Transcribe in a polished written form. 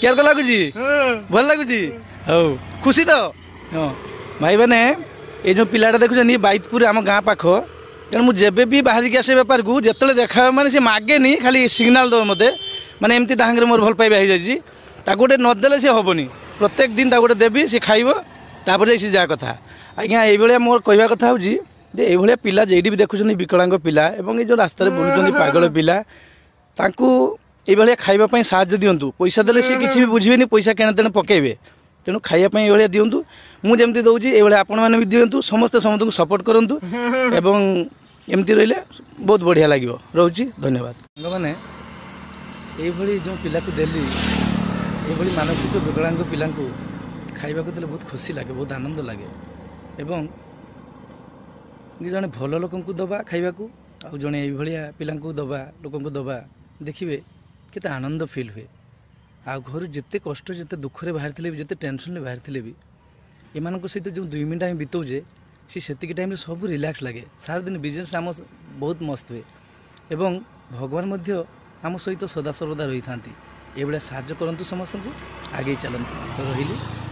Care को लगुच भल लगुच हौ खुशी तो हाँ भाई मैंने ये जो पिलाटा देखुं बैतपुर आम गाँ पाख तेणु मुझे भी बाहर की आसे बेपार को जिते देखा मैंने सी मागेनी खाली सिग्नाल दो मत मैंने एमती तांगे मोर भल पाइबा हो जाए गोटे नदेले सी हेनी प्रत्येक दिन गोटे देवी सी खाइब तापर सी जा कथा आज्ञा ये मोर कहवा कथा हूँ ये पिला जेडी भी देखुं विकलांग पिला और ये जो रास्तार बुलूँ पागल पिला तांकू ये खावाई साहय दिंतु पैसा देले सी किसी भी बुझे पैसा केने तेने पकेबे तेणु खायापी ये दिंतु मुझे दौर ये आपण मैंने भी दिंतु समस्ते समस्त को सपोर्ट करूँ एवं एमती रही बहुत बढ़िया लगे रोची धन्यवाद मैंने ये जो पिला को देली ये मानसिक विकलांग पिला खाइबा को देले बहुत खुशी लगे बहुत आनंद लगे एवं जड़े भल लोक दबा खाइबा को आ जड़े ये पिला दबा लोक दबा देखिए केते आनंद फील हुए आ घर जिते कष्ट जिते दुख रे बाहर थे भी जिते टेंशन बाहर थे भी एमान सहित जो 2 मिनट आम बिताऊे सी सेतिक टाइम सब रिलैक्स लगे सारा दिन बिजनेस आम बहुत मस्त हुए एवं भगवान मध्य आम सहित सदा सर्वदा रही था ये साहाଯ୍य करंतु समस्त को आगे चलती तो रही।